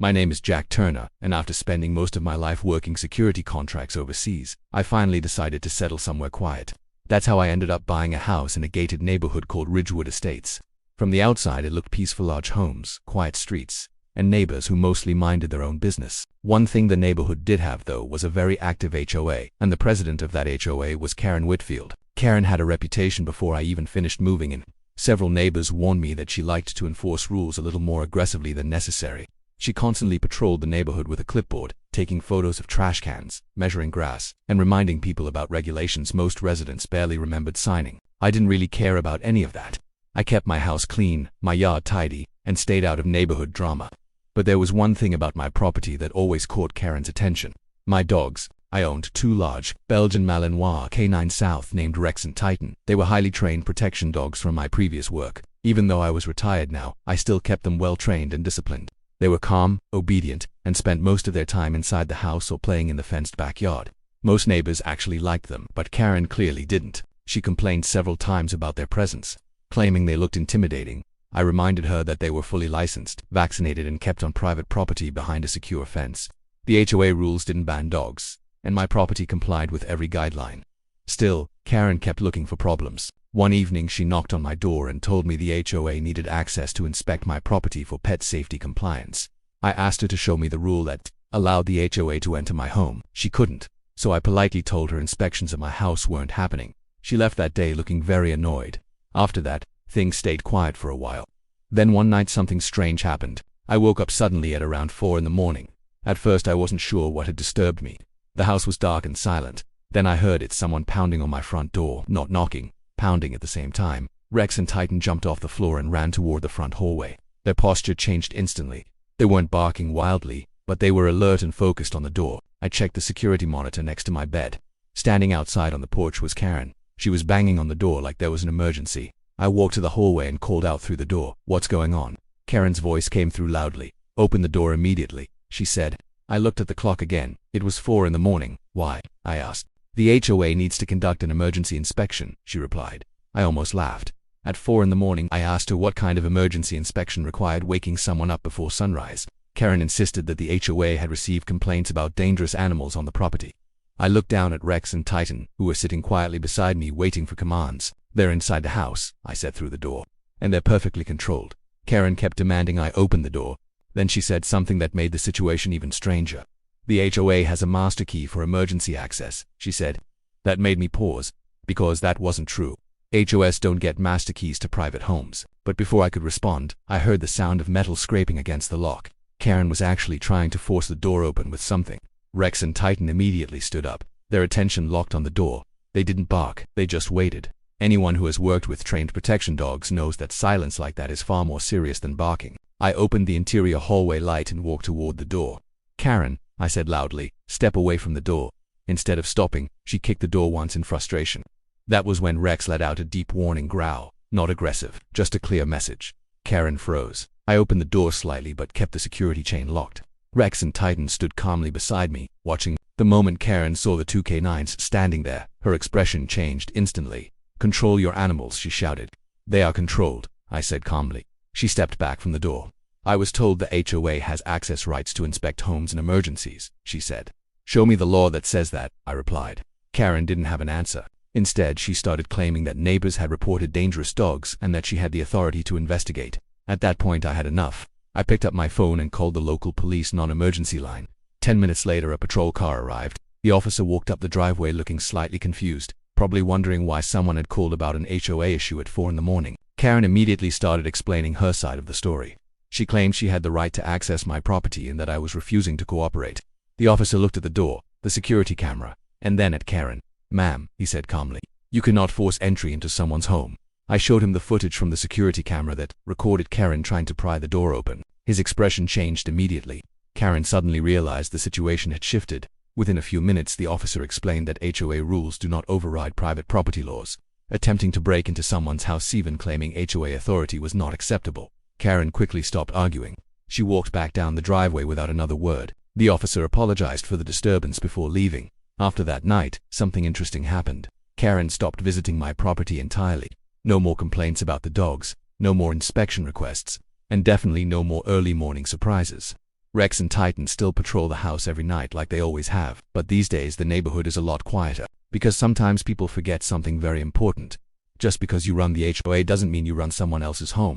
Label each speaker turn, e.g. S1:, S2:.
S1: My name is Jack Turner, and after spending most of my life working security contracts overseas, I finally decided to settle somewhere quiet. That's how I ended up buying a house in a gated neighborhood called Ridgewood Estates. From the outside, it looked peaceful: large homes, quiet streets, and neighbors who mostly minded their own business. One thing the neighborhood did have, though, was a very active HOA, and the president of that HOA was Karen Whitfield. Karen had a reputation before I even finished moving in. Several neighbors warned me that she liked to enforce rules a little more aggressively than necessary. She constantly patrolled the neighborhood with a clipboard, taking photos of trash cans, measuring grass, and reminding people about regulations most residents barely remembered signing. I didn't really care about any of that. I kept my house clean, my yard tidy, and stayed out of neighborhood drama. But there was one thing about my property that always caught Karen's attention: my dogs. I owned two large Belgian Malinois K9 South named Rex and Titan. They were highly trained protection dogs from my previous work. Even though I was retired now, I still kept them well trained and disciplined. They were calm, obedient, and spent most of their time inside the house or playing in the fenced backyard. Most neighbors actually liked them, but Karen clearly didn't. She complained several times about their presence, claiming they looked intimidating. I reminded her that they were fully licensed, vaccinated, and kept on private property behind a secure fence. The HOA rules didn't ban dogs, and my property complied with every guideline. Still, Karen kept looking for problems. One evening, she knocked on my door and told me the HOA needed access to inspect my property for pet safety compliance. I asked her to show me the rule that allowed the HOA to enter my home. She couldn't, so I politely told her inspections of my house weren't happening. She left that day looking very annoyed. After that, things stayed quiet for a while. Then one night something strange happened. I woke up suddenly at around 4 in the morning. At first I wasn't sure what had disturbed me. The house was dark and silent. Then I heard it's someone pounding on my front door, not knocking, pounding at the same time. Rex and Titan jumped off the floor and ran toward the front hallway. Their posture changed instantly. They weren't barking wildly, but they were alert and focused on the door. I checked the security monitor next to my bed. Standing outside on the porch was Karen. She was banging on the door like there was an emergency. I walked to the hallway and called out through the door, "What's going on?" Karen's voice came through loudly. "Open the door immediately," she said. I looked at the clock again. It was 4 in the morning. "Why?" I asked. "The HOA needs to conduct an emergency inspection," she replied. I almost laughed. At 4 in the morning, I asked her what kind of emergency inspection required waking someone up before sunrise. Karen insisted that the HOA had received complaints about dangerous animals on the property. I looked down at Rex and Titan, who were sitting quietly beside me waiting for commands. "They're inside the house," I said through the door, "and they're perfectly controlled." Karen kept demanding I open the door. Then she said something that made the situation even stranger. "The HOA has a master key for emergency access," she said. That made me pause, because that wasn't true. HOAs don't get master keys to private homes. But before I could respond, I heard the sound of metal scraping against the lock. Karen was actually trying to force the door open with something. Rex and Titan immediately stood up, their attention locked on the door. They didn't bark, they just waited. Anyone who has worked with trained protection dogs knows that silence like that is far more serious than barking. I opened the interior hallway light and walked toward the door. "Karen," I said loudly, "step away from the door." Instead of stopping, she kicked the door once in frustration. That was when Rex let out a deep warning growl. Not aggressive, just a clear message. Karen froze. I opened the door slightly but kept the security chain locked. Rex and Titan stood calmly beside me, watching. The moment Karen saw the two K9s standing there, her expression changed instantly. "Control your animals," she shouted. "They are controlled," I said calmly. She stepped back from the door. "I was told the HOA has access rights to inspect homes in emergencies," she said. "Show me the law that says that," I replied. Karen didn't have an answer. Instead, she started claiming that neighbors had reported dangerous dogs and that she had the authority to investigate. At that point, I had enough. I picked up my phone and called the local police non-emergency line. 10 minutes later, a patrol car arrived. The officer walked up the driveway looking slightly confused, probably wondering why someone had called about an HOA issue at 4 in the morning. Karen immediately started explaining her side of the story. She claimed she had the right to access my property and that I was refusing to cooperate. The officer looked at the door, the security camera, and then at Karen. "Ma'am," he said calmly, "you cannot force entry into someone's home." I showed him the footage from the security camera that recorded Karen trying to pry the door open. His expression changed immediately. Karen suddenly realized the situation had shifted. Within a few minutes, the officer explained that HOA rules do not override private property laws. Attempting to break into someone's house, even claiming HOA authority, was not acceptable. Karen quickly stopped arguing. She walked back down the driveway without another word. The officer apologized for the disturbance before leaving. After that night, something interesting happened. Karen stopped visiting my property entirely. No more complaints about the dogs, no more inspection requests, and definitely no more early morning surprises. Rex and Titan still patrol the house every night like they always have, but these days the neighborhood is a lot quieter, because sometimes people forget something very important. Just because you run the HOA doesn't mean you run someone else's home.